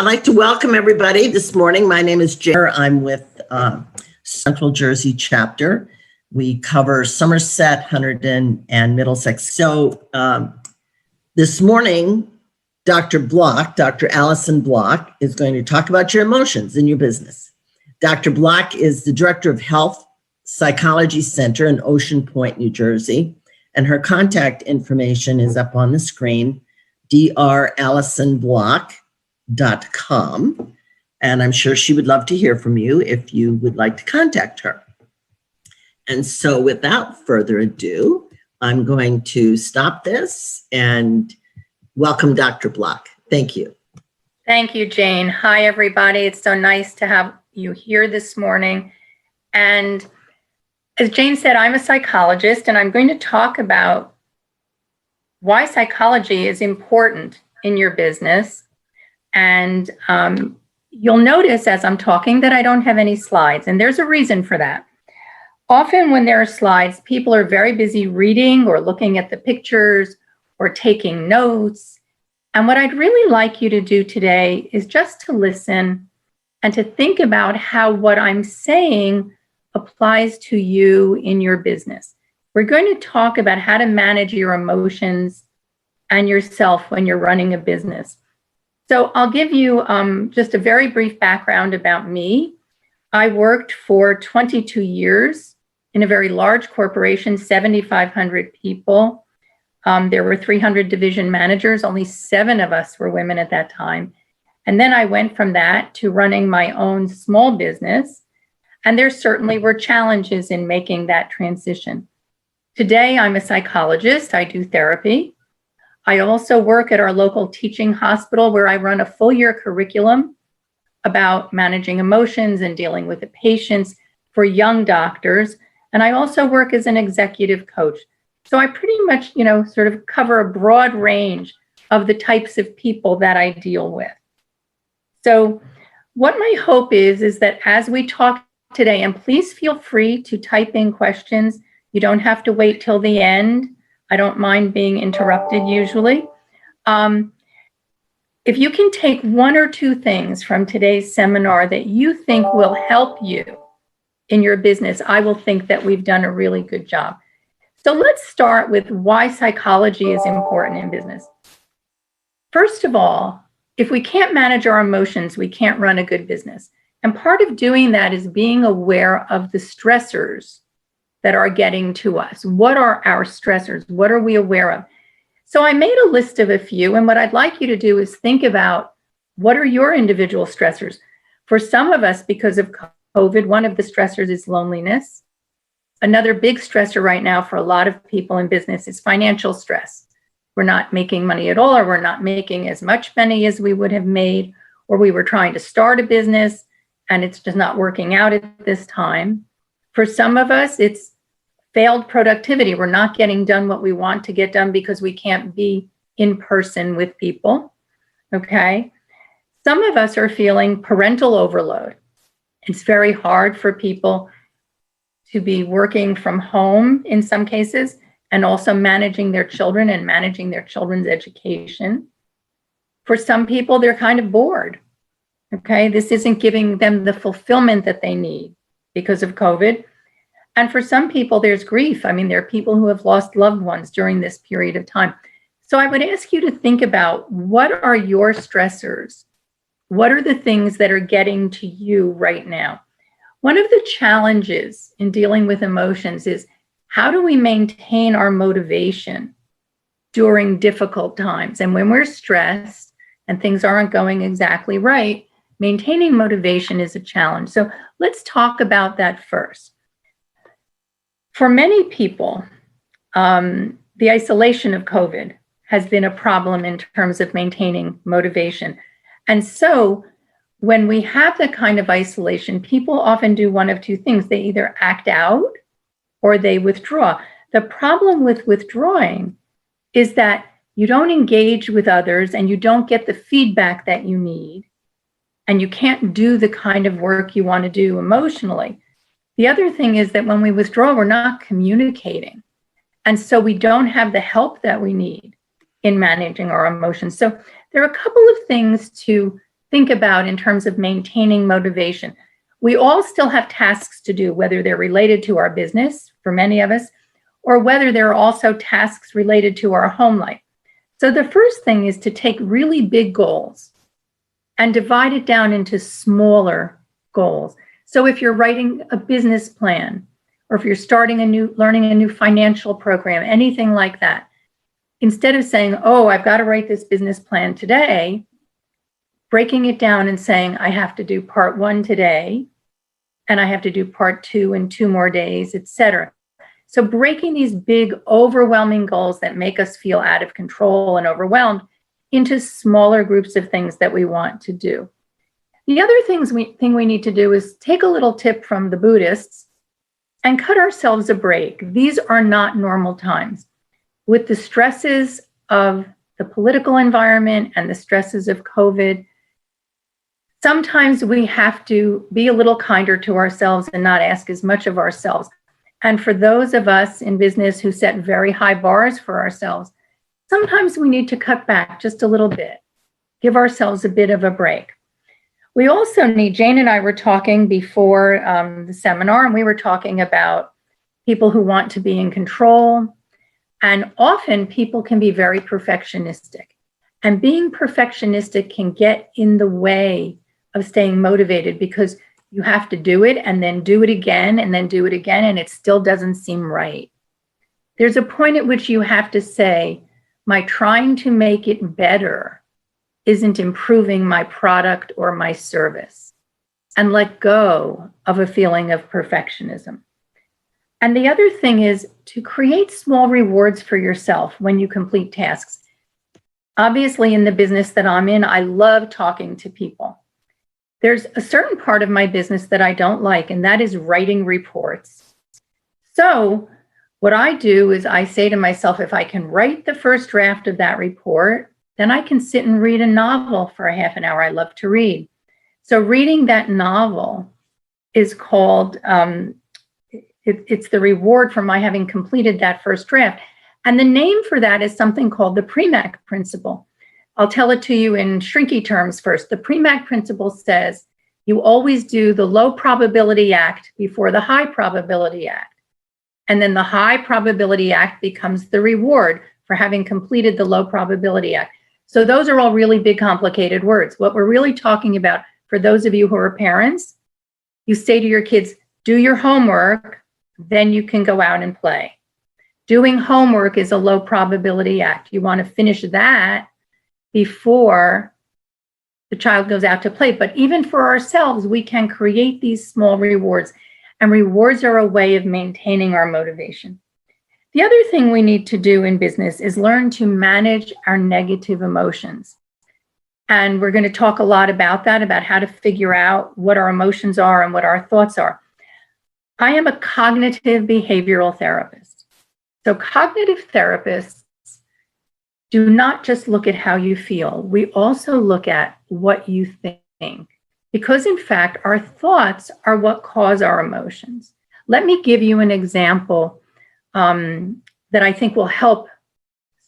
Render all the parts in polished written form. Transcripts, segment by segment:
I'd like to welcome everybody this morning. My name is Jen. I'm with Central Jersey chapter. We cover Somerset, Hunterdon, and Middlesex. So this morning, Dr. Allison Block, is going to talk about your emotions in your business. Dr. Block is the Director of Health Psychology Center in Ocean Point, New Jersey, and her contact information is up on the screen, drallisonblock.com. And I'm sure she would love to hear from you if you would like to contact her. And so without further ado, I'm going to stop this and welcome Dr. Block. Thank you. Thank you, Jane. Hi, everybody. It's so nice to have you here this morning. And as Jane said, I'm a psychologist, and I'm going to talk about why psychology is important in your business. And you'll notice as I'm talking that I don't have any slides, and there's a reason for that. Often when there are slides, people are very busy reading or looking at the pictures or taking notes. And what I'd really like you to do today is just to listen and to think about how what I'm saying applies to you in your business. We're going to talk about how to manage your emotions and yourself when you're running a business. So I'll give you just a very brief background about me. I worked for 22 years in a very large corporation, 7,500 people. There were 300 division managers. Only 7 of us were women at that time. And then I went from that to running my own small business. And there certainly were challenges in making that transition. Today, I'm a psychologist. I do therapy. I also work at our local teaching hospital where I run a full year curriculum about managing emotions and dealing with the patients for young doctors. And I also work as an executive coach. So I pretty much, sort of cover a broad range of the types of people that I deal with. So what my hope is that as we talk today, and please feel free to type in questions. You don't have to wait till the end. I don't mind being interrupted usually. If you can take 1 or 2 things from today's seminar that you think will help you in your business, I will think that we've done a really good job. So let's start with why psychology is important in business. First of all, if we can't manage our emotions, we can't run a good business. And part of doing that is being aware of the stressors that are getting to us. What are our stressors? What are we aware of? So I made a list of a few, and what I'd like you to do is think about what are your individual stressors. For some of us, because of COVID, one of the stressors is loneliness. Another big stressor right now for a lot of people in business is financial stress. We're not making money at all, or we're not making as much money as we would have made, or we were trying to start a business and it's just not working out at this time. For some of us, it's failed productivity. We're not getting done what we want to get done because we can't be in person with people, okay? Some of us are feeling parental overload. It's very hard for people to be working from home in some cases and also managing their children and managing their children's education. For some people, they're kind of bored. Okay, this isn't giving them the fulfillment that they need because of COVID. And for some people, there's grief. I mean, there are people who have lost loved ones during this period of time. So I would ask you to think about what are your stressors? What are the things that are getting to you right now? One of the challenges in dealing with emotions is how do we maintain our motivation during difficult times? And when we're stressed and things aren't going exactly right, maintaining motivation is a challenge. So let's talk about that first. For many people, the isolation of COVID has been a problem in terms of maintaining motivation. And so when we have that kind of isolation, people often do one of 2 things. They either act out or they withdraw. The problem with withdrawing is that you don't engage with others and you don't get the feedback that you need. And you can't do the kind of work you want to do emotionally. The other thing is that when we withdraw, we're not communicating. And so we don't have the help that we need in managing our emotions. So there are a couple of things to think about in terms of maintaining motivation. We all still have tasks to do, whether they're related to our business, for many of us, or whether there are also tasks related to our home life. So the first thing is to take really big goals and divide it down into smaller goals. So if you're writing a business plan, or if you're learning a new financial program, anything like that, instead of saying, oh, I've got to write this business plan today, breaking it down and saying, I have to do part 1 today, and I have to do part 2 in 2 more days, etc. So breaking these big, overwhelming goals that make us feel out of control and overwhelmed into smaller groups of things that we want to do. The other thing we need to do is take a little tip from the Buddhists and cut ourselves a break. These are not normal times. With the stresses of the political environment and the stresses of COVID, sometimes we have to be a little kinder to ourselves and not ask as much of ourselves. And for those of us in business who set very high bars for ourselves, sometimes we need to cut back just a little bit, give ourselves a bit of a break. We also need, Jane and I were talking before the seminar, and we were talking about people who want to be in control. And often people can be very perfectionistic. And being perfectionistic can get in the way of staying motivated because you have to do it and then do it again and then do it again, and it still doesn't seem right. There's a point at which you have to say, my trying to make it better isn't improving my product or my service, and let go of a feeling of perfectionism. And the other thing is to create small rewards for yourself when you complete tasks. Obviously, in the business that I'm in, I love talking to people. There's a certain part of my business that I don't like, and that is writing reports. So what I do is I say to myself, if I can write the first draft of that report, then I can sit and read a novel for a half an hour. I love to read. So reading that novel is called, it's the reward for my having completed that first draft. And the name for that is something called the Premack principle. I'll tell it to you in shrinky terms first. The Premack principle says you always do the low probability act before the high probability act. And then the high probability act becomes the reward for having completed the low probability act. So those are all really big, complicated words. What we're really talking about, for those of you who are parents, you say to your kids, do your homework, then you can go out and play. Doing homework is a low probability act. You want to finish that before the child goes out to play. But even for ourselves, we can create these small rewards, and rewards are a way of maintaining our motivation. The other thing we need to do in business is learn to manage our negative emotions. And we're going to talk a lot about that, about how to figure out what our emotions are and what our thoughts are. I am a cognitive behavioral therapist. So cognitive therapists do not just look at how you feel. We also look at what you think, because in fact, our thoughts are what cause our emotions. Let me give you an example that I think will help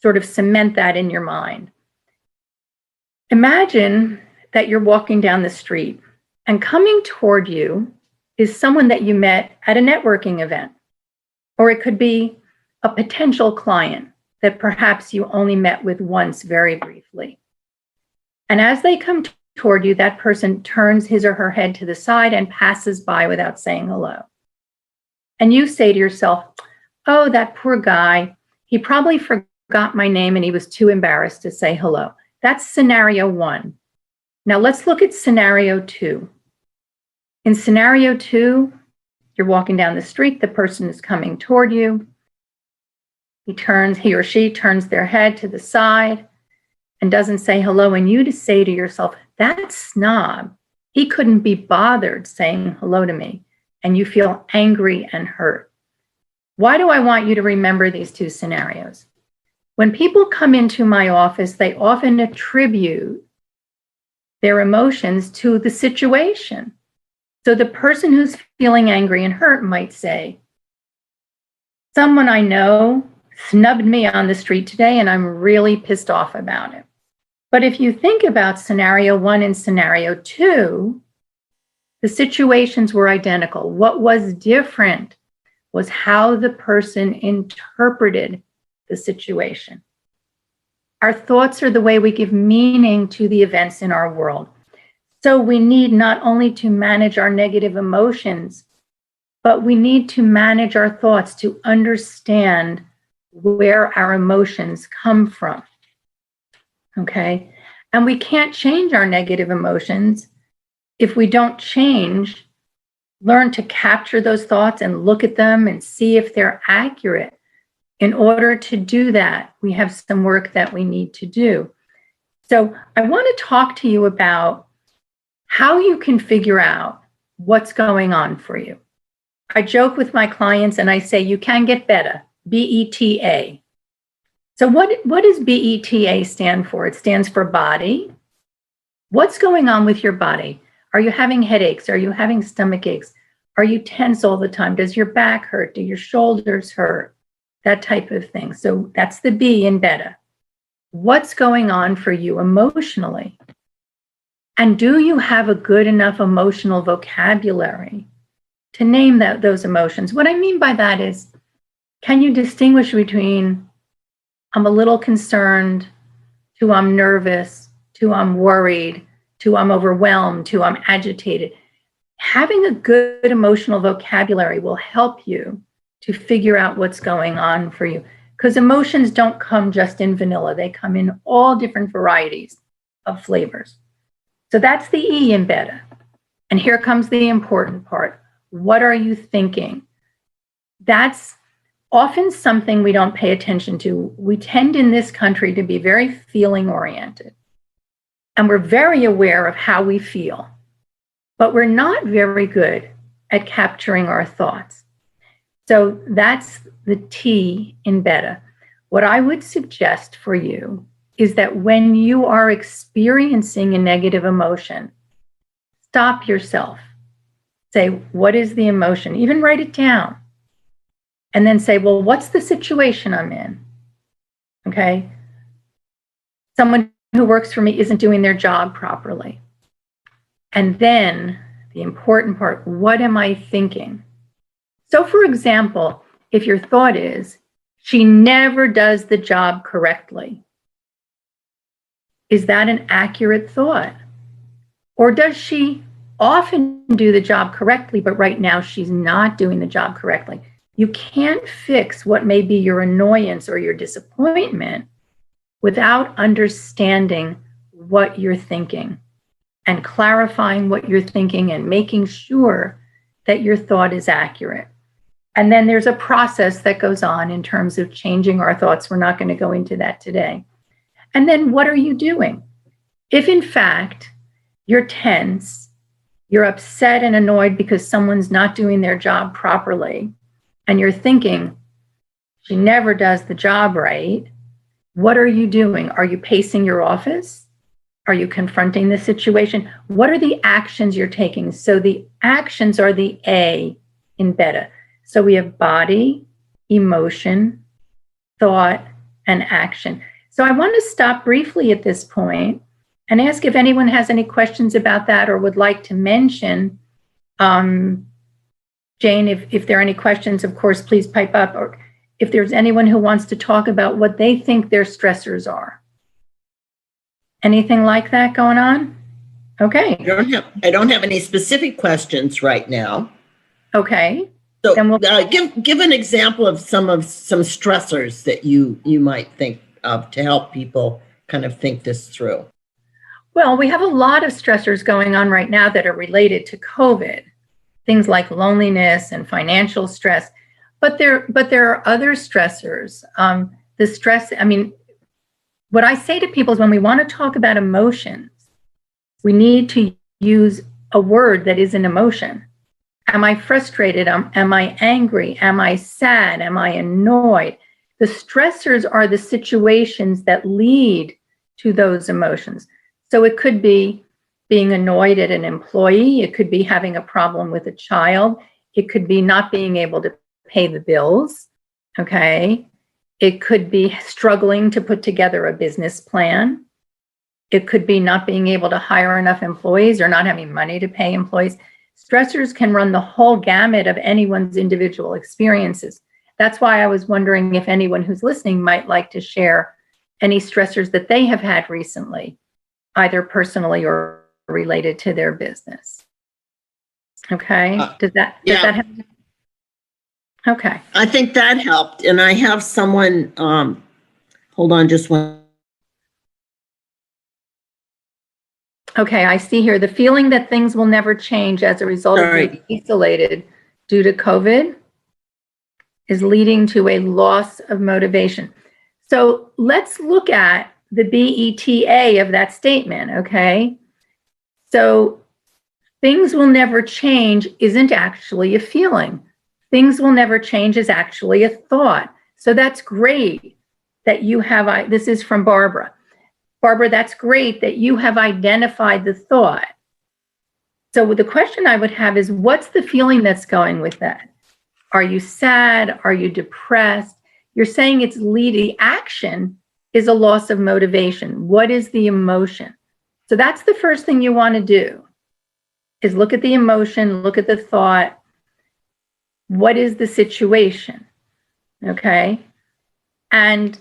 sort of cement that in your mind. Imagine that you're walking down the street and coming toward you is someone that you met at a networking event, or it could be a potential client that perhaps you only met with once very briefly. And as they come toward you, that person turns his or her head to the side and passes by without saying hello. And you say to yourself, oh, that poor guy, he probably forgot my name and he was too embarrassed to say hello. That's scenario one. Now let's look at scenario two. In scenario two, you're walking down the street, the person is coming toward you. He or she turns their head to the side and doesn't say hello. And you just say to yourself, that snob, he couldn't be bothered saying hello to me. And you feel angry and hurt. Why do I want you to remember these two scenarios? When people come into my office, they often attribute their emotions to the situation. So the person who's feeling angry and hurt might say, someone I know snubbed me on the street today and I'm really pissed off about it. But if you think about scenario 1 and scenario 2, the situations were identical. What was different was how the person interpreted the situation. Our thoughts are the way we give meaning to the events in our world. So we need not only to manage our negative emotions, but we need to manage our thoughts to understand where our emotions come from. Okay? And we can't change our negative emotions if we don't learn to capture those thoughts and look at them and see if they're accurate. In order to do that, we have some work that we need to do. So I want to talk to you about how you can figure out what's going on for you. I joke with my clients and I say, you can get better, BETA. So what does BETA stand for? It stands for body. What's going on with your body? Are you having headaches? Are you having stomach aches? Are you tense all the time? Does your back hurt? Do your shoulders hurt? That type of thing. So that's the B in beta. What's going on for you emotionally? And do you have a good enough emotional vocabulary to name those emotions? What I mean by that is, can you distinguish between I'm a little concerned, to I'm nervous, to I'm worried, to I'm overwhelmed, to I'm agitated? Having a good emotional vocabulary will help you to figure out what's going on for you. Because emotions don't come just in vanilla. They come in all different varieties of flavors. So that's the E in beta. And here comes the important part. What are you thinking? That's often something we don't pay attention to. We tend in this country to be very feeling oriented. And we're very aware of how we feel. But we're not very good at capturing our thoughts. So that's the T in beta. What I would suggest for you is that when you are experiencing a negative emotion, stop yourself. Say, what is the emotion? Even write it down. And then say, well, what's the situation I'm in? Okay. Someone who works for me isn't doing their job properly. And then the important part, what am I thinking? So for example, if your thought is, she never does the job correctly, is that an accurate thought? Or does she often do the job correctly, but right now she's not doing the job correctly? You can't fix what may be your annoyance or your disappointment without understanding what you're thinking and clarifying what you're thinking and making sure that your thought is accurate. And then there's a process that goes on in terms of changing our thoughts. We're not going to go into that today. And then what are you doing? If in fact you're tense, you're upset and annoyed because someone's not doing their job properly, and you're thinking, she never does the job right, what are you doing? Are you pacing your office? Are you confronting the situation? What are the actions you're taking? So the actions are the A in beta. So we have body, emotion, thought, and action. So I want to stop briefly at this point and ask if anyone has any questions about that or would like to mention. Jane, if there are any questions, of course, please pipe up. Or if there's anyone who wants to talk about what they think their stressors are. Anything like that going on? Okay. I don't have any specific questions right now. Okay. So give an example of some stressors that you might think of to help people kind of think this through. Well, we have a lot of stressors going on right now that are related to COVID. Things like loneliness and financial stress, but there are other stressors. The stress, what I say to people is when we want to talk about emotions, we need to use a word that is an emotion. Am I frustrated? Am I angry? Am I sad? Am I annoyed? The stressors are the situations that lead to those emotions. So it could be being annoyed at an employee. It could be having a problem with a child. It could be not being able to pay the bills. Okay. It could be struggling to put together a business plan. It could be not being able to hire enough employees or not having money to pay employees. Stressors can run the whole gamut of anyone's individual experiences. That's why I was wondering if anyone who's listening might like to share any stressors that they have had recently, either personally or related to their business. Okay, does that help? Okay. I think that helped. And I have someone, hold on just one. Okay, I see here the feeling that things will never change as a result of being isolated due to COVID is leading to a loss of motivation. So let's look at the BETA of that statement, okay? So things will never change isn't actually a feeling. Things will never change is actually a thought. So that's great that you have, this is from Barbara. Barbara, that's great that you have identified the thought. So the question I would have is, what's the feeling that's going with that? Are you sad? Are you depressed? You're saying it's the action is a loss of motivation. What is the emotion? So that's the first thing you want to do, is look at the emotion, look at the thought. What is the situation? Okay. And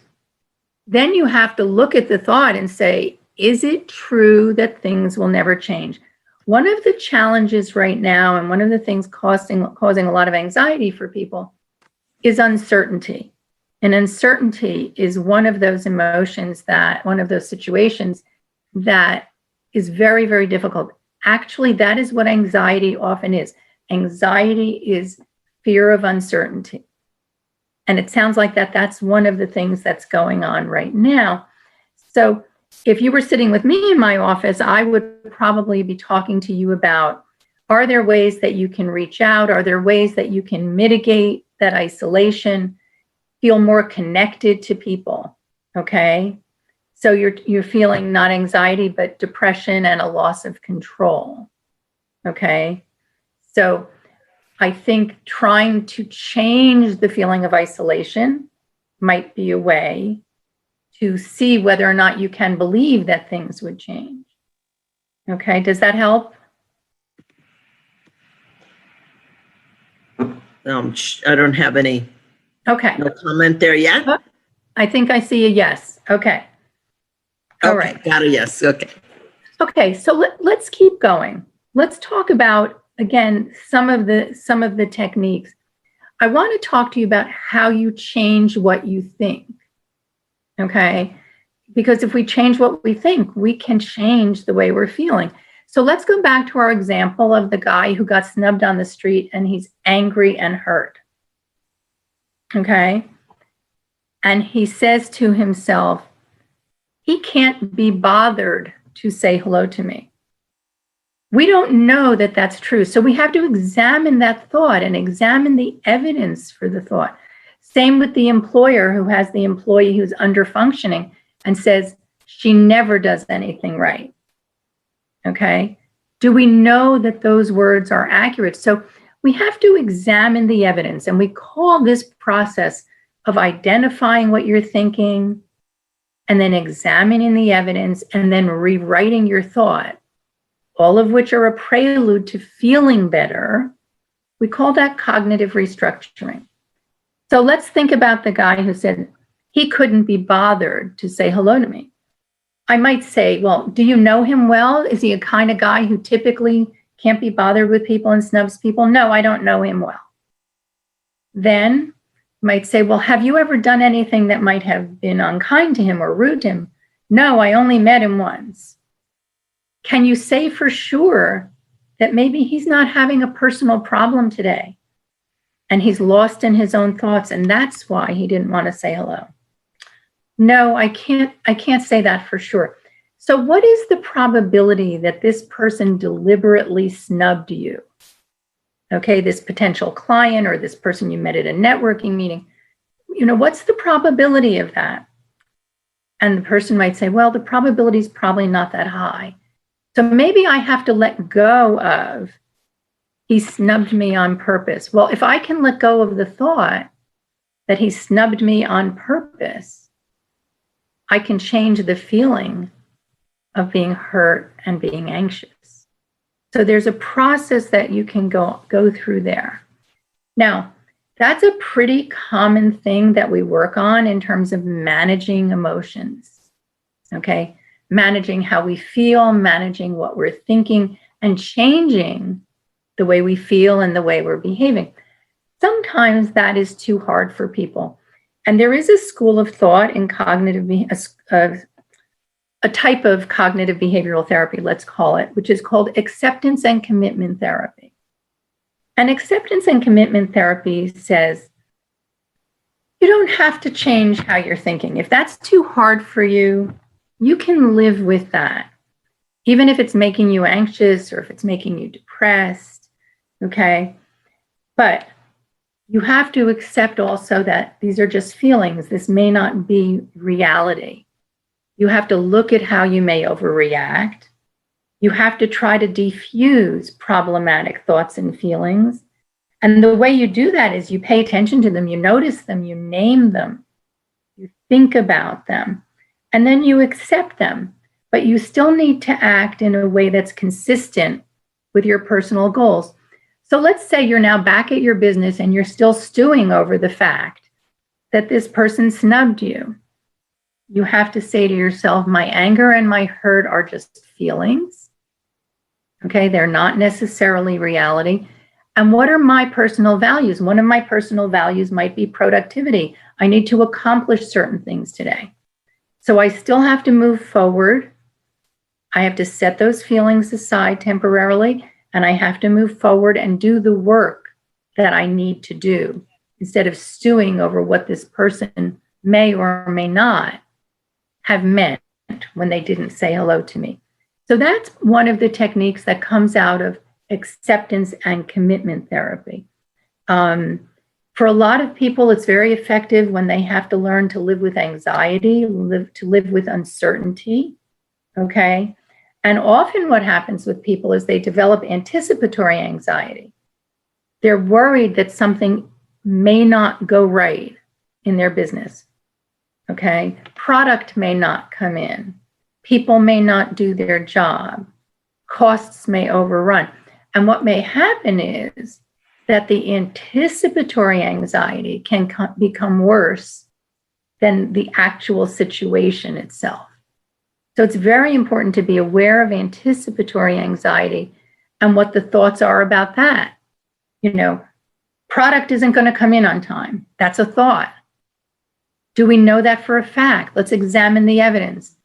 then you have to look at the thought and say, is it true that things will never change? One of the challenges right now, and one of the things causing a lot of anxiety for people, is uncertainty. And uncertainty is one of those emotions one of those situations that is very, very difficult. Actually, that is what anxiety often is. Anxiety is fear of uncertainty. And it sounds like that's one of the things that's going on right now. So if you were sitting with me in my office, I would probably be talking to you about, are there ways that you can reach out? Are there ways that you can mitigate that isolation, feel more connected to people? Okay. So you're feeling not anxiety, but depression and a loss of control. Okay. So I think trying to change the feeling of isolation might be a way to see whether or not you can believe that things would change. Okay, does that help? I don't have any no comment there yet. I think I see a yes. Okay. All right. Got a yes. Okay. Okay, so let's keep going. Let's talk about, again, some of the techniques. I want to talk to you about how you change what you think. Okay? Because if we change what we think, we can change the way we're feeling. So let's go back to our example of the guy who got snubbed on the street and he's angry and hurt. Okay? And he says to himself, he can't be bothered to say hello to me. We don't know that that's true. So we have to examine that thought and examine the evidence for the thought. Same with the employer who has the employee who's under functioning and says, she never does anything right. Okay. Do we know that those words are accurate? So we have to examine the evidence, and we call this process of identifying what you're thinking and then examining the evidence and then rewriting your thought, all of which are a prelude to feeling better. We call that cognitive restructuring. So let's think about the guy who said he couldn't be bothered to say hello to me. I might say, well, do you know him well? Is he a kind of guy who typically can't be bothered with people and snubs people? No, I don't know him well. Then you might say, well, have you ever done anything that might have been unkind to him or rude to him? No, I only met him once. Can you say for sure that maybe he's not having a personal problem today and he's lost in his own thoughts and that's why he didn't want to say hello? No, I can't say that for sure. So what is the probability that this person deliberately snubbed you? Okay, this potential client or this person you met at a networking meeting, what's the probability of that? And the person might say, well, the probability is probably not that high. So maybe I have to let go of, he snubbed me on purpose. Well, if I can let go of the thought that he snubbed me on purpose, I can change the feeling of being hurt and being anxious. So there's a process that you can go through there. Now, that's a pretty common thing that we work on in terms of managing emotions, okay? Managing how we feel, managing what we're thinking, and changing the way we feel and the way we're behaving. Sometimes that is too hard for people. And there is a school of thought in a type of cognitive behavioral therapy, let's call it, which is called acceptance and commitment therapy. And acceptance and commitment therapy says, you don't have to change how you're thinking. If that's too hard for you, you can live with that. Even if it's making you anxious or if it's making you depressed, okay? But you have to accept also that these are just feelings. This may not be reality. You have to look at how you may overreact. You have to try to defuse problematic thoughts and feelings. And the way you do that is you pay attention to them, you notice them, you name them, you think about them, and then you accept them. But you still need to act in a way that's consistent with your personal goals. So let's say you're now back at your business and you're still stewing over the fact that this person snubbed you. You have to say to yourself, my anger and my hurt are just feelings. Okay, they're not necessarily reality. And what are my personal values? One of my personal values might be productivity. I need to accomplish certain things today. So I still have to move forward. I have to set those feelings aside temporarily, and I have to move forward and do the work that I need to do instead of stewing over what this person may or may not have meant when they didn't say hello to me. So that's one of the techniques that comes out of acceptance and commitment therapy. For a lot of people, it's very effective when they have to learn to live with anxiety, to live with uncertainty, okay? And often what happens with people is they develop anticipatory anxiety. They're worried that something may not go right in their business, okay? Product may not come in. People may not do their job. Costs may overrun. And what may happen is that the anticipatory anxiety can become worse than the actual situation itself. So it's very important to be aware of anticipatory anxiety and what the thoughts are about that. You know, product isn't going to come in on time. That's a thought. Do we know that for a fact? Let's examine the evidence.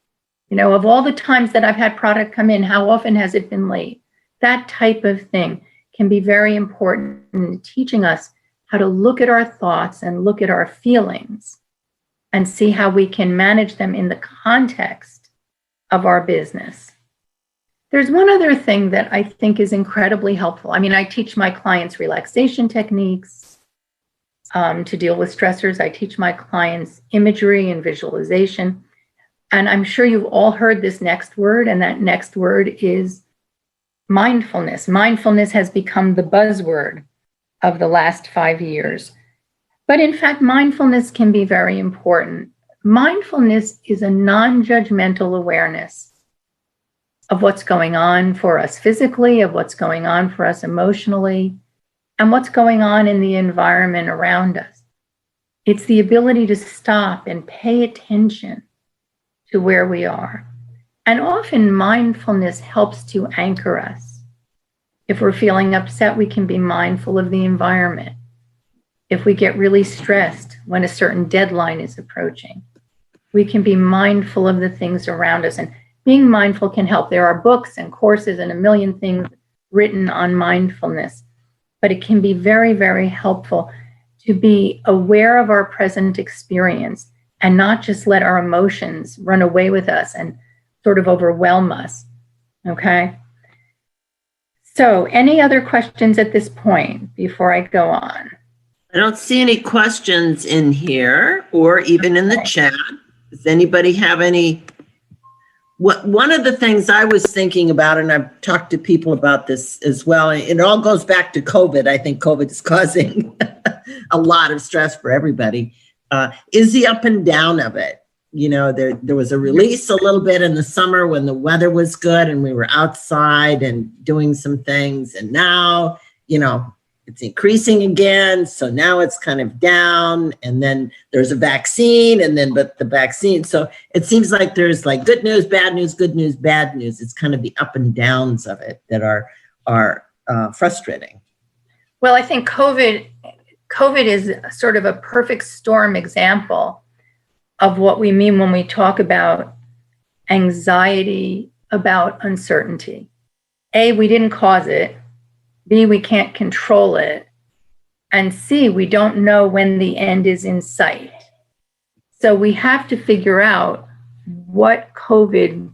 You know, of all the times that I've had product come in, how often has it been late? That type of thing can be very important in teaching us how to look at our thoughts and look at our feelings and see how we can manage them in the context of our business. There's one other thing that I think is incredibly helpful. I mean, I teach my clients relaxation techniques to deal with stressors. I teach my clients imagery and visualization. And I'm sure you've all heard this next word, and that next word is mindfulness. Mindfulness has become the buzzword of the last 5 years. But in fact, mindfulness can be very important. Mindfulness is a non-judgmental awareness of what's going on for us physically, of what's going on for us emotionally, and what's going on in the environment around us. It's the ability to stop and pay attention to where we are. And often mindfulness helps to anchor us. If we're feeling upset, we can be mindful of the environment. If we get really stressed when a certain deadline is approaching, we can be mindful of the things around us. And being mindful can help. There are books and courses and a million things written on mindfulness, but it can be very, very helpful to be aware of our present experience and not just let our emotions run away with us and sort of overwhelm us, okay? So any other questions at this point before I go on? I don't see any questions in here or even in the chat. Does anybody have any? One of the things I was thinking about, and I've talked to people about this as well, and it all goes back to COVID. I think COVID is causing a lot of stress for everybody, is the up and down of it. there was a release a little bit in the summer when the weather was good and we were outside and doing some things. And now, it's increasing again. So now it's kind of down, and then there's a vaccine, but the vaccine. So it seems like there's like good news, bad news, good news, bad news. It's kind of the up and downs of it that are frustrating. Well, I think COVID is sort of a perfect storm example of what we mean when we talk about anxiety about uncertainty. A, we didn't cause it. B, we can't control it. And C, we don't know when the end is in sight. So we have to figure out what COVID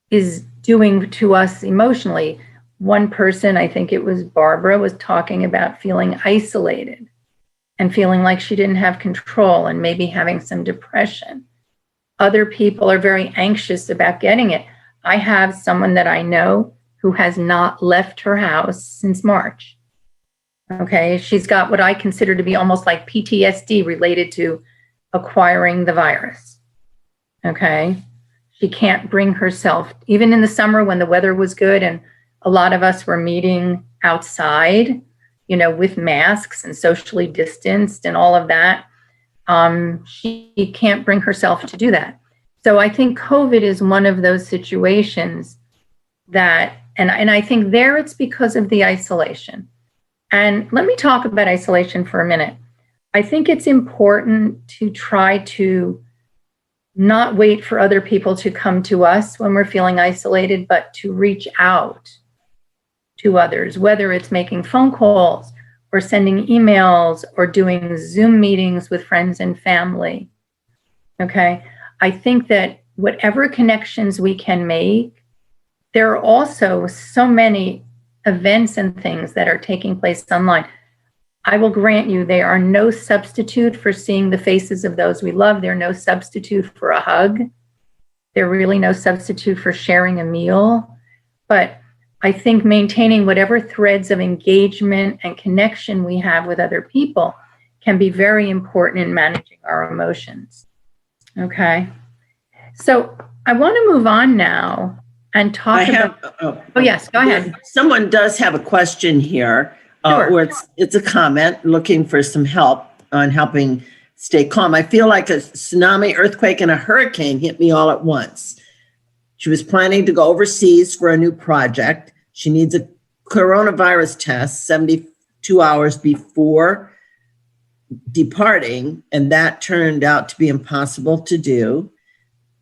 is doing to us emotionally. One person, I think it was Barbara, was talking about feeling isolated and feeling like she didn't have control and maybe having some depression. Other people are very anxious about getting it. I have someone that I know who has not left her house since March. Okay, she's got what I consider to be almost like PTSD related to acquiring the virus. Okay, she can't bring herself, even in the summer when the weather was good and a lot of us were meeting outside, with masks and socially distanced and all of that. She can't bring herself to do that. So I think COVID is one of those situations that, and I think there it's because of the isolation. And let me talk about isolation for a minute. I think it's important to try to not wait for other people to come to us when we're feeling isolated, but to reach out to others, whether it's making phone calls or sending emails or doing Zoom meetings with friends and family. Okay. I think that whatever connections we can make, there are also so many events and things that are taking place online. I will grant you, they are no substitute for seeing the faces of those we love. They're no substitute for a hug. They're really no substitute for sharing a meal. But I think maintaining whatever threads of engagement and connection we have with other people can be very important in managing our emotions. Okay. So I want to move on now and talk about. Oh, yes, go ahead. Someone does have a question here, Sure. Or it's a comment looking for some help on helping stay calm. I feel like a tsunami, earthquake, and a hurricane hit me all at once. She was planning to go overseas for a new project. She needs a coronavirus test 72 hours before departing, and that turned out to be impossible to do.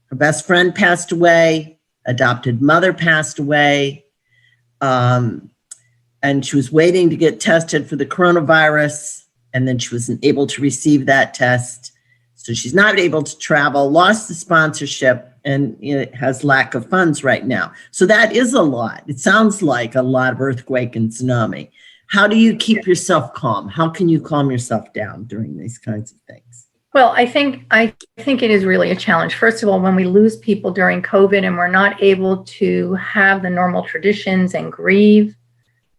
Her best friend passed away, adopted mother passed away, and she was waiting to get tested for the coronavirus, and then she wasn't able to receive that test. So she's not able to travel, lost the sponsorship, and has lack of funds right now. So that is a lot. It sounds like a lot of earthquake and tsunami. How do you keep yourself calm? How can you calm yourself down during these kinds of things? Well, I think it is really a challenge. First of all, when we lose people during COVID and we're not able to have the normal traditions and grieve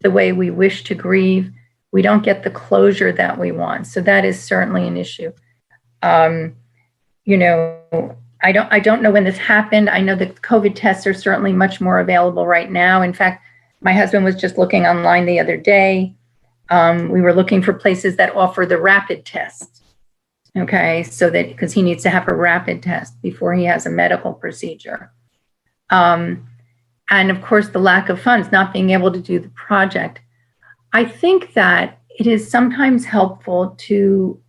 the way we wish to grieve, we don't get the closure that we want. So that is certainly an issue. I don't know when this happened. I know that COVID tests are certainly much more available right now. In fact, my husband was just looking online the other day. We were looking for places that offer the rapid test. Okay, so that because he needs to have a rapid test before he has a medical procedure. And of course, the lack of funds, not being able to do the project. I think that it is sometimes helpful to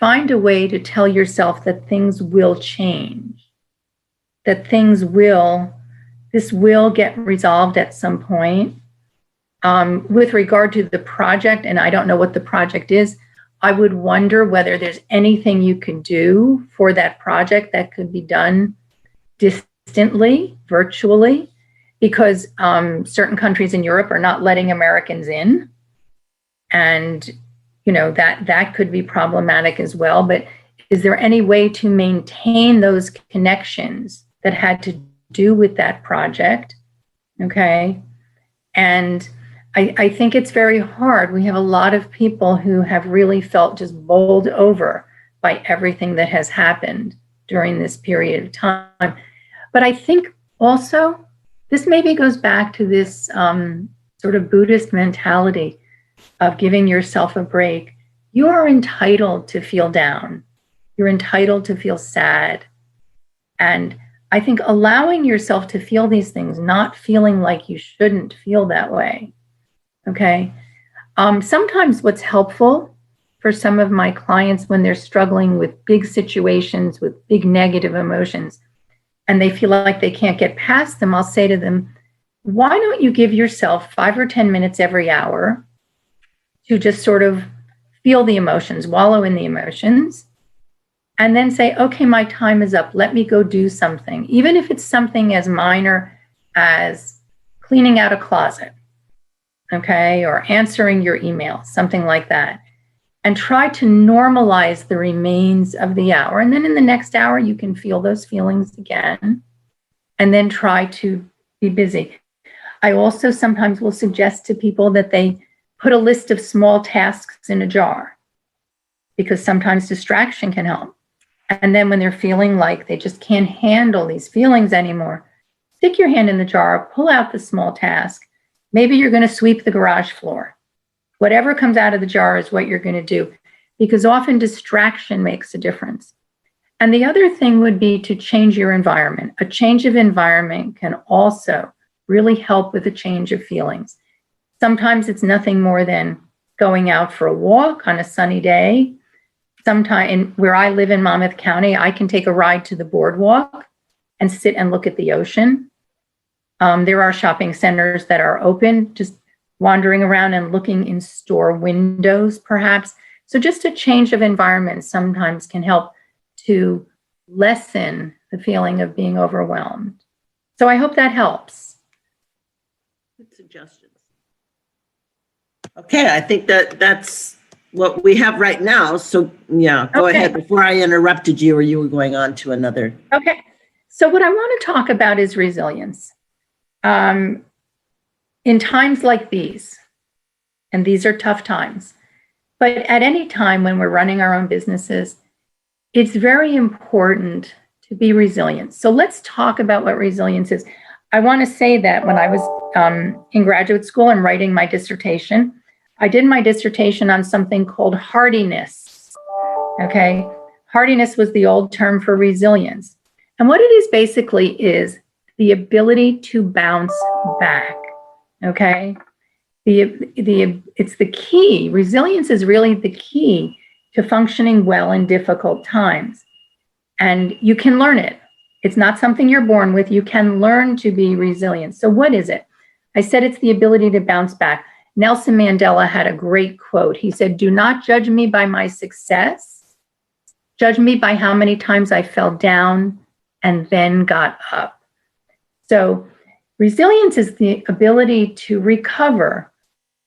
find a way to tell yourself that things will change, that this will get resolved at some point. With regard to the project, and I don't know what the project is, I would wonder whether there's anything you could do for that project that could be done distantly, virtually, because certain countries in Europe are not letting Americans in. And, that could be problematic as well. But is there any way to maintain those connections that had to do with that project? Okay. And I think it's very hard. We have a lot of people who have really felt just bowled over by everything that has happened during this period of time. But I think also this maybe goes back to this sort of Buddhist mentality of giving yourself a break. You are entitled to feel down. You're entitled to feel sad. And I think allowing yourself to feel these things, not feeling like you shouldn't feel that way. Okay. Sometimes what's helpful for some of my clients when they're struggling with big situations, with big negative emotions, and they feel like they can't get past them, I'll say to them, why don't you give yourself 5 or 10 minutes every hour to just sort of feel the emotions, wallow in the emotions, and then say, okay, my time is up. Let me go do something. Even if it's something as minor as cleaning out a closet, okay, or answering your email, something like that. And try to normalize the remains of the hour. And then in the next hour, you can feel those feelings again, and then try to be busy. I also sometimes will suggest to people that they put a list of small tasks in a jar, because sometimes distraction can help. And then when they're feeling like they just can't handle these feelings anymore, stick your hand in the jar, pull out the small task. Maybe you're going to sweep the garage floor. Whatever comes out of the jar is what you're going to do, because often distraction makes a difference. And the other thing would be to change your environment. A change of environment can also really help with a change of feelings. Sometimes it's nothing more than going out for a walk on a sunny day. Sometimes, where I live in Monmouth County, I can take a ride to the boardwalk and sit and look at the ocean. There are shopping centers that are open, just wandering around and looking in store windows, perhaps. So just a change of environment sometimes can help to lessen the feeling of being overwhelmed. So I hope that helps. Good suggestions. Okay, I think that's what we have right now. So yeah, go ahead before I interrupted you, or you were going on to another. Okay, so what I want to talk about is resilience. In times like these, and these are tough times, but at any time when we're running our own businesses, it's very important to be resilient. So let's talk about what resilience is. I want to say that when I was in graduate school and writing my dissertation, I did my dissertation on something called hardiness. Okay, hardiness was the old term for resilience. And what it is basically is the ability to bounce back. Okay, it's the key. Resilience is really the key to functioning well in difficult times. And you can learn it. It's not something you're born with. You can learn to be resilient. So what is it? I said it's the ability to bounce back. Nelson Mandela had a great quote. He said, "Do not judge me by my success. Judge me by how many times I fell down and then got up." So resilience is the ability to recover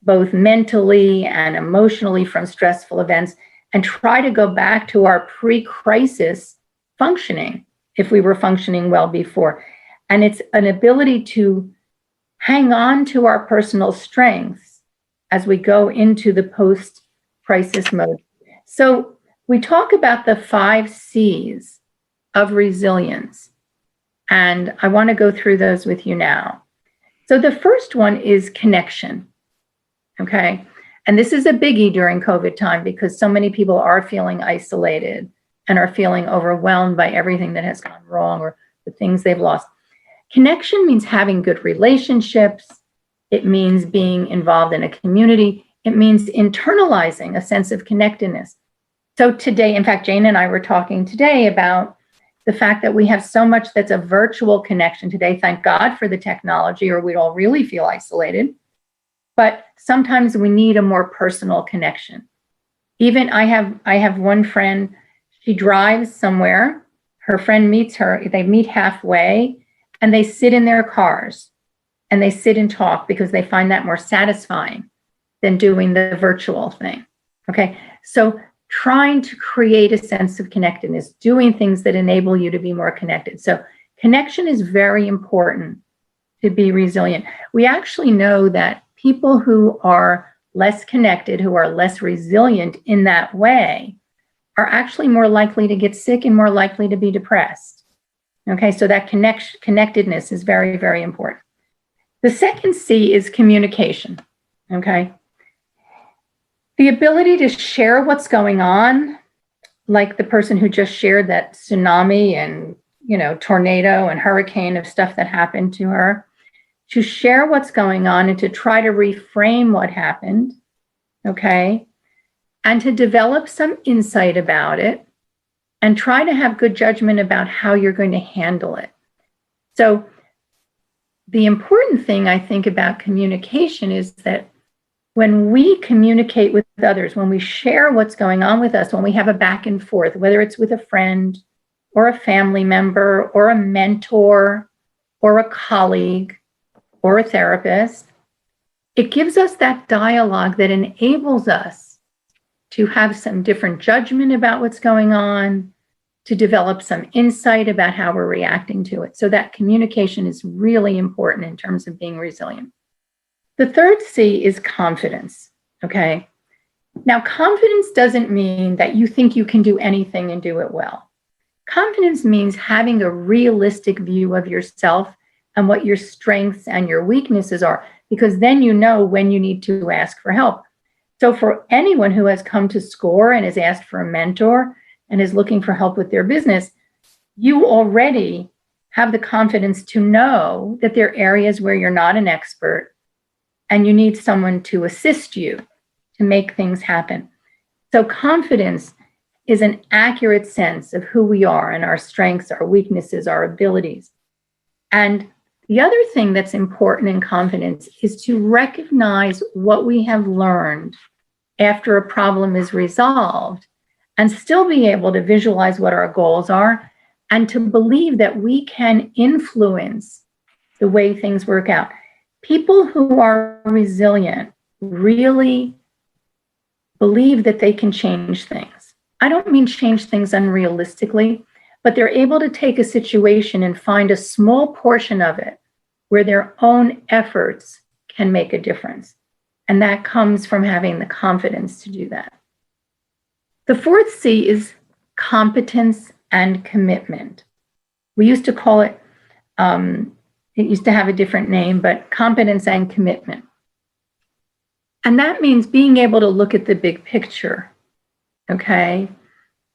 both mentally and emotionally from stressful events and try to go back to our pre-crisis functioning if we were functioning well before. And it's an ability to hang on to our personal strengths as we go into the post-crisis mode. So we talk about the 5 C's of resilience. And I want to go through those with you now. So the first one is connection. Okay. And this is a biggie during COVID time because so many people are feeling isolated and are feeling overwhelmed by everything that has gone wrong or the things they've lost. Connection means having good relationships. It means being involved in a community. It means internalizing a sense of connectedness. So today, in fact, Jane and I were talking today about the fact that we have so much that's a virtual connection today. Thank God for the technology, or we'd all really feel isolated. But sometimes we need a more personal connection. Even I have one friend, she drives somewhere, her friend meets her, they meet halfway, and they sit in their cars and they sit and talk because they find that more satisfying than doing the virtual thing. Okay, so trying to create a sense of connectedness, doing things that enable you to be more connected. So connection is very important to be resilient. We actually know that people who are less connected, who are less resilient in that way, are actually more likely to get sick and more likely to be depressed. Okay, so that connectedness is very, very important. The second C is communication. Okay, the ability to share what's going on, like the person who just shared that tsunami and, tornado and hurricane of stuff that happened to her, to share what's going on and to try to reframe what happened, okay, and to develop some insight about it and try to have good judgment about how you're going to handle it. So the important thing I think about communication is that when we communicate with others, when we share what's going on with us, when we have a back and forth, whether it's with a friend or a family member or a mentor or a colleague or a therapist, it gives us that dialogue that enables us to have some different judgment about what's going on, to develop some insight about how we're reacting to it. So that communication is really important in terms of being resilient. The third C is confidence, okay? Now, confidence doesn't mean that you think you can do anything and do it well. Confidence means having a realistic view of yourself and what your strengths and your weaknesses are, because then you know when you need to ask for help. So for anyone who has come to SCORE and has asked for a mentor and is looking for help with their business, you already have the confidence to know that there are areas where you're not an expert and you need someone to assist you to make things happen. So confidence is an accurate sense of who we are and our strengths, our weaknesses, our abilities. And the other thing that's important in confidence is to recognize what we have learned after a problem is resolved and still be able to visualize what our goals are and to believe that we can influence the way things work out. People who are resilient really believe that they can change things. I don't mean change things unrealistically, but they're able to take a situation and find a small portion of it where their own efforts can make a difference. And that comes from having the confidence to do that. The fourth C is competence and commitment. We used to call it, it used to have a different name, but competence and commitment. And that means being able to look at the big picture, okay,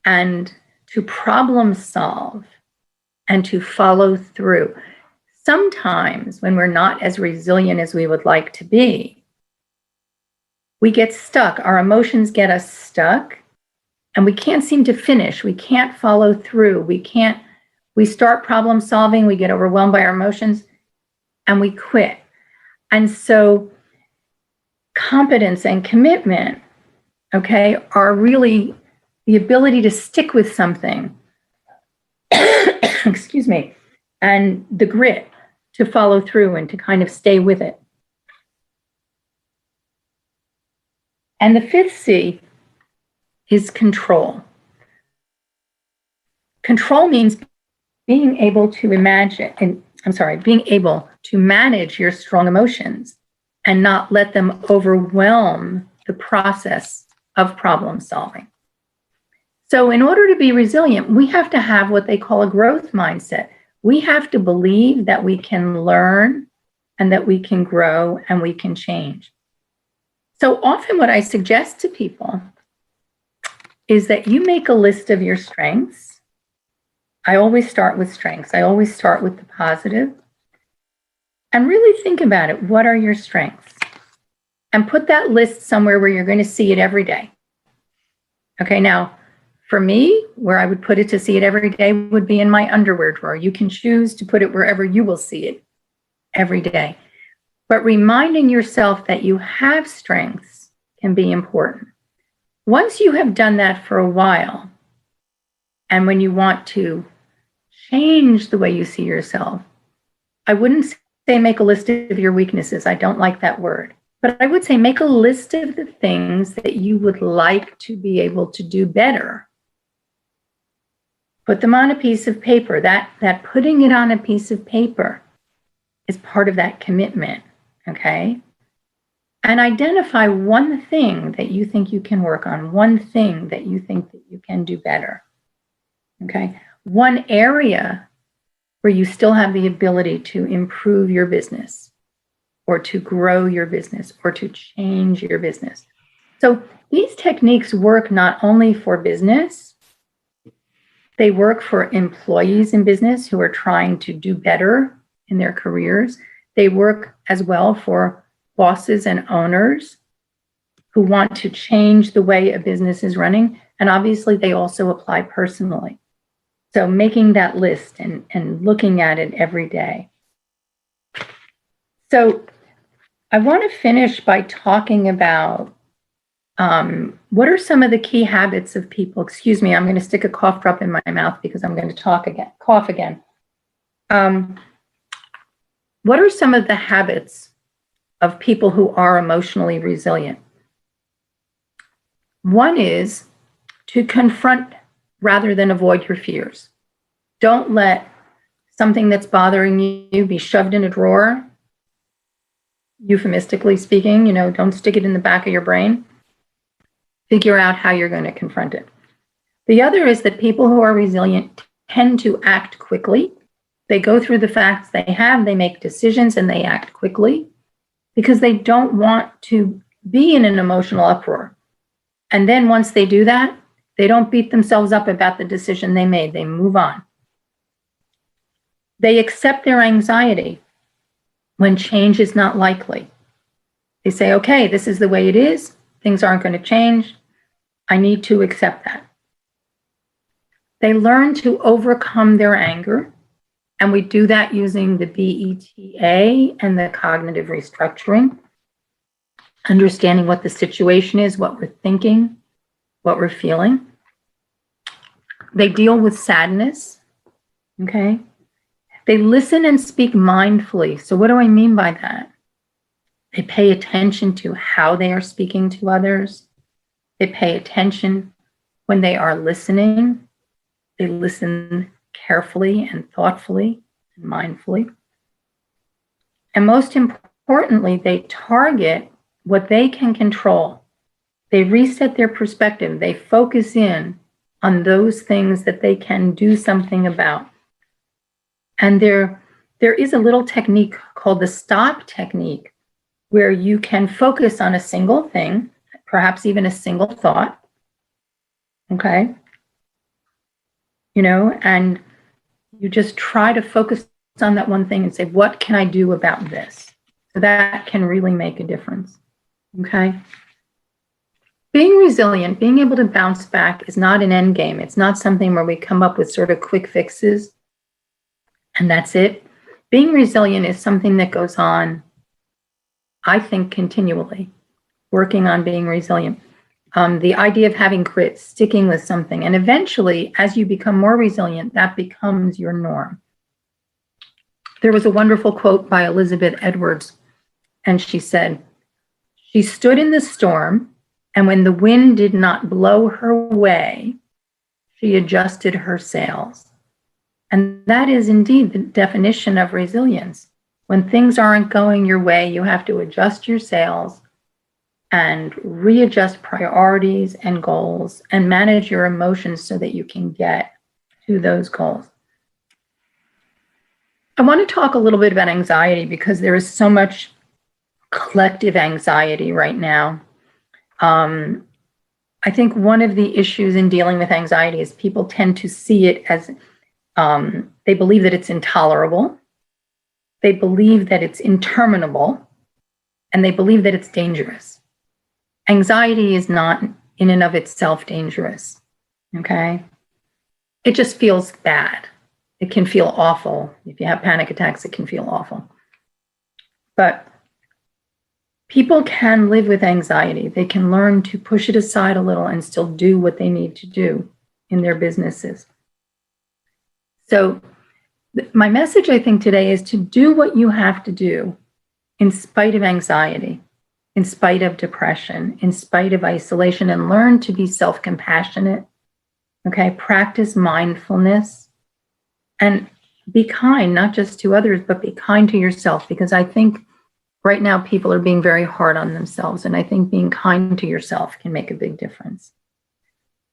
and to problem solve and to follow through. Sometimes when we're not as resilient as we would like to be, we get stuck. Our emotions get us stuck and we can't seem to finish. We can't follow through. We start problem solving, we get overwhelmed by our emotions and we quit. And so competence and commitment, okay, are really the ability to stick with something, excuse me, and the grit to follow through and to kind of stay with it. And the fifth C is control. Control means being able to being able to manage your strong emotions and not let them overwhelm the process of problem solving. So in order to be resilient, we have to have what they call a growth mindset. We have to believe that we can learn and that we can grow and we can change. So often what I suggest to people is that you make a list of your strengths. I always start with strengths. I always start with the positive. And really think about it. What are your strengths? And put that list somewhere where you're going to see it every day. Okay, now, for me, where I would put it to see it every day would be in my underwear drawer. You can choose to put it wherever you will see it every day. But reminding yourself that you have strengths can be important. Once you have done that for a while, and when you want to change the way you see yourself, I wouldn't say make a list of your weaknesses. I don't like that word. But I would say make a list of the things that you would like to be able to do better. Put them on a piece of paper. That putting it on a piece of paper is part of that commitment, okay? and identify one thing that you think you can work on, one thing that you think that you can do better. Okay? One area where you still have the ability to improve your business or to grow your business or to change your business. So these techniques work not only for business, they work for employees in business who are trying to do better in their careers. They work as well for bosses and owners who want to change the way a business is running. And obviously, they also apply personally. So making that list and looking at it every day. So I want to finish by talking about what are some of the key habits of people. Excuse me, I'm going to stick a cough drop in my mouth because I'm going to cough again. What are some of the habits of people who are emotionally resilient? One is to confront rather than avoid your fears. Don't let something that's bothering you be shoved in a drawer, euphemistically speaking, don't stick it in the back of your brain. Figure out how you're going to confront it. The other is that people who are resilient tend to act quickly. They go through the facts they have, they make decisions, and they act quickly because they don't want to be in an emotional uproar. And then once they do that, they don't beat themselves up about the decision they made. They move on. They accept their anxiety when change is not likely. They say, okay, this is the way it is. Things aren't going to change. I need to accept that. They learn to overcome their anger. And we do that using the BETA and the cognitive restructuring, understanding what the situation is, what we're thinking, what we're feeling. They deal with sadness, okay? They listen and speak mindfully. So what do I mean by that? They pay attention to how they are speaking to others. They pay attention when they are listening. They listen carefully and thoughtfully and mindfully. And most importantly, they target what they can control. They reset their perspective. They focus in on those things that they can do something about. And there is a little technique called the stop technique, where you can focus on a single thing, perhaps even a single thought, okay? And you just try to focus on that one thing and say, what can I do about this? So that can really make a difference, okay? Being resilient, being able to bounce back is not an end game. It's not something where we come up with sort of quick fixes and that's it. Being resilient is something that goes on, I think, continually, working on being resilient. The idea of having grit, sticking with something, and eventually, as you become more resilient, that becomes your norm. There was a wonderful quote by Elizabeth Edwards, and she said, "She stood in the storm, and when the wind did not blow her way, she adjusted her sails." And that is indeed the definition of resilience. When things aren't going your way, you have to adjust your sails and readjust priorities and goals and manage your emotions so that you can get to those goals. I want to talk a little bit about anxiety because there is so much collective anxiety right now. I think one of the issues in dealing with anxiety is people tend to see it as they believe that it's intolerable, they believe that it's interminable, and they believe that it's dangerous. Anxiety is not in and of itself dangerous, okay? It just feels bad. It can feel awful. If you have panic attacks, it can feel awful. But people can live with anxiety. They can learn to push it aside a little and still do what they need to do in their businesses. So my message, I think, today is to do what you have to do in spite of anxiety, in spite of depression, in spite of isolation, and learn to be self-compassionate, okay? Practice mindfulness and be kind, not just to others, but be kind to yourself, because I think right now people are being very hard on themselves. And I think being kind to yourself can make a big difference.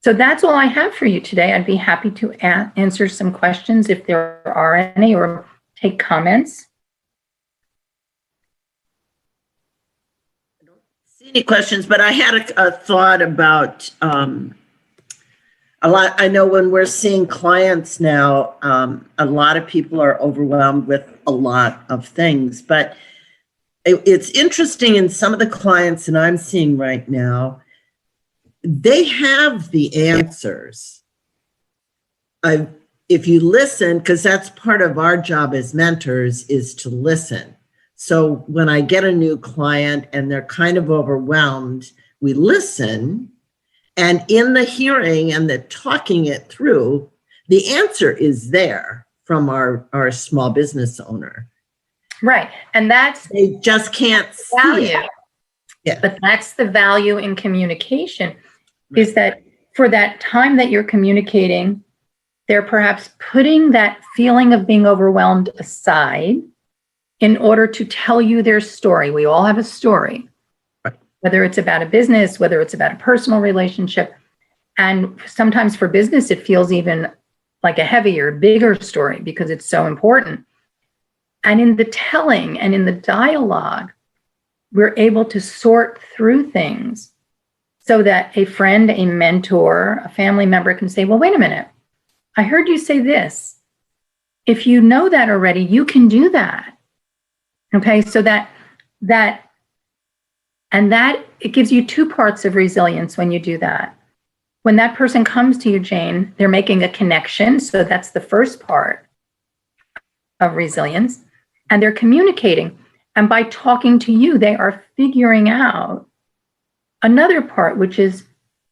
So that's all I have for you today. I'd be happy to answer some questions if there are any, or take comments. I don't see any questions, but I had a thought about a lot. I know when we're seeing clients now, a lot of people are overwhelmed with a lot of things, but it's interesting in some of the clients that I'm seeing right now, they have the answers. If you listen, because that's part of our job as mentors, is to listen. So when I get a new client and they're kind of overwhelmed, we listen. And in the hearing and the talking it through, the answer is there from our small business owner. Right. And they just can't see value. it. Yeah. But that's the value in communication, is that for that time that you're communicating, they're perhaps putting that feeling of being overwhelmed aside in order to tell you their story. We all have a story, whether it's about a business, whether it's about a personal relationship. And sometimes for business, it feels even like a heavier, bigger story because it's so important. And in the telling and in the dialogue, we're able to sort through things so that a friend, a mentor, a family member can say, well, wait a minute, I heard you say this. If you know that already, you can do that. Okay, so that it gives you two parts of resilience when you do that. When that person comes to you, Jane, they're making a connection. So that's the first part of resilience. And they're communicating. And by talking to you, they are figuring out another part, which is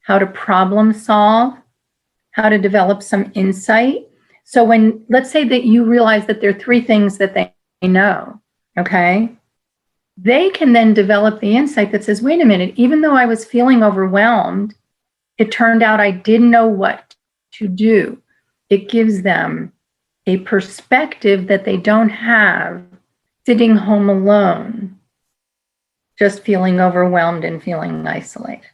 how to problem solve, how to develop some insight. So when, let's say that you realize that there are three things that they know, okay? They can then develop the insight that says, wait a minute, even though I was feeling overwhelmed, it turned out I didn't know what to do. It gives them a perspective that they don't have sitting home alone, just feeling overwhelmed and feeling isolated.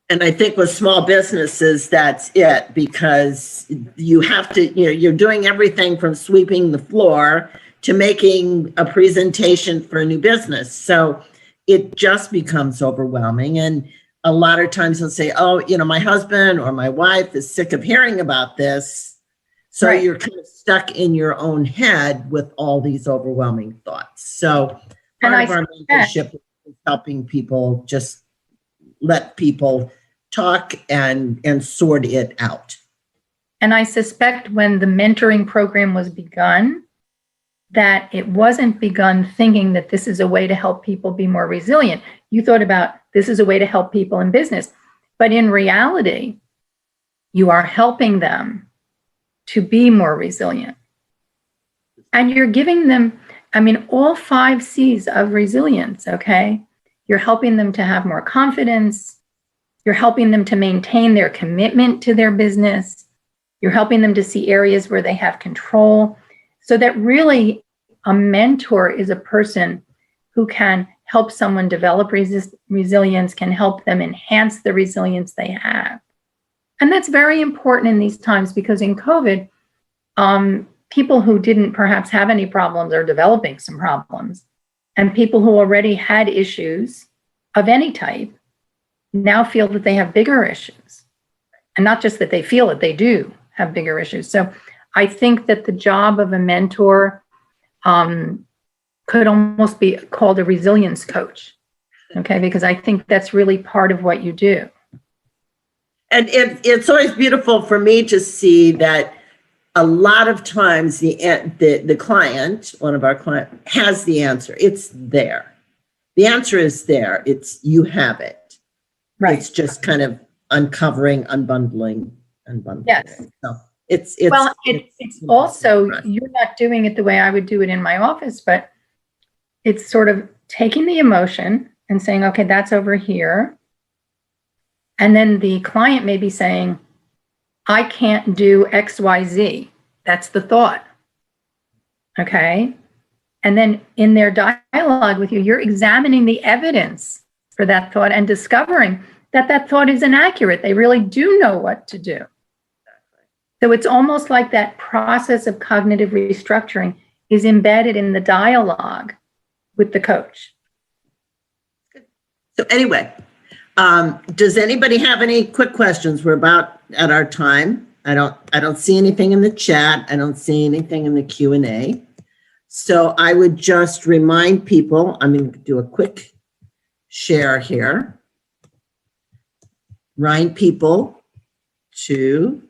And I think with small businesses, that's it, because you have to, you're doing everything from sweeping the floor to making a presentation for a new business. So it just becomes overwhelming. And a lot of times they'll say, oh, my husband or my wife is sick of hearing about this. So right. You're kind of stuck in your own head with all these overwhelming thoughts. So part of our mentorship is helping people just let people talk and sort it out. And I suspect when the mentoring program was begun, that it wasn't begun thinking that this is a way to help people be more resilient. You thought about this is a way to help people in business. But in reality, you are helping them to be more resilient. And you're giving them, all 5 C's of resilience, okay? You're helping them to have more confidence. You're helping them to maintain their commitment to their business. You're helping them to see areas where they have control. So that really a mentor is a person who can help someone develop resilience, can help them enhance the resilience they have. And that's very important in these times because in COVID, people who didn't perhaps have any problems are developing some problems. And people who already had issues of any type now feel that they have bigger issues. And not just that they feel it, they do have bigger issues. So I think that the job of a mentor could almost be called a resilience coach, okay? Because I think that's really part of what you do. And it's always beautiful for me to see that a lot of times the client, one of our clients, has the answer. It's there. The answer is there. You have it. Right. It's just kind of uncovering, unbundling. Yes. So it's also, you're not doing it the way I would do it in my office, but it's sort of taking the emotion and saying, okay, that's over here. And then the client may be saying, I can't do X, Y, Z. That's the thought. Okay. And then in their dialogue with you, you're examining the evidence for that thought and discovering that that thought is inaccurate. They really do know what to do. So it's almost like that process of cognitive restructuring is embedded in the dialogue with the coach. So anyway, does anybody have any quick questions? We're about at our time. I don't see anything in the chat. I don't see anything in the Q&A. So I would just remind people, I'm going to do a quick share here. Remind people to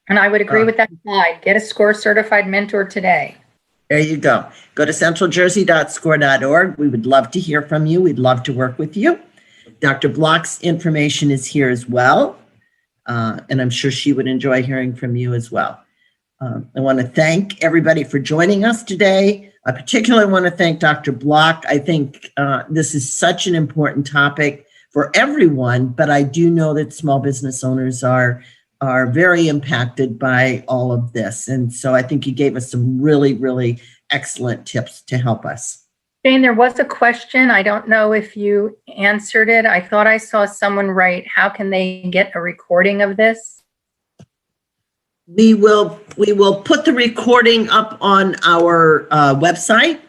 And I would agree with that slide. Get a SCORE certified mentor today. There you go. Go to centraljersey.score.org. We would love to hear from you. We'd love to work with you. Dr. Block's information is here as well. And I'm sure she would enjoy hearing from you as well. I want to thank everybody for joining us today. I particularly want to thank Dr. Block. I think this is such an important topic for everyone, but I do know that small business owners are very impacted by all of this. And so I think you gave us some really, really excellent tips to help us. Jane, there was a question. I don't know if you answered it. I thought I saw someone write, how can they get a recording of this? We will put the recording up on our website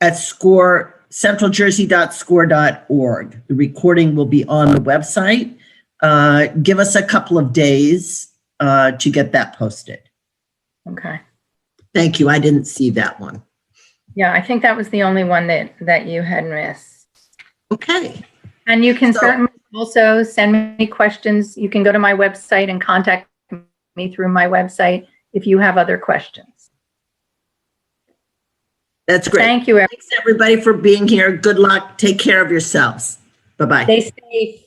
at centraljersey.score.org. The recording will be on the website. Give us a couple of days to get that posted. Okay. Thank you. I didn't see that one. Yeah, I think that was the only one that you had missed. Okay. And you can certainly also send me questions. You can go to my website and contact me through my website if you have other questions. That's great. Thank you. Thanks everybody for being here. Good luck. Take care of yourselves. Bye-bye. Stay safe.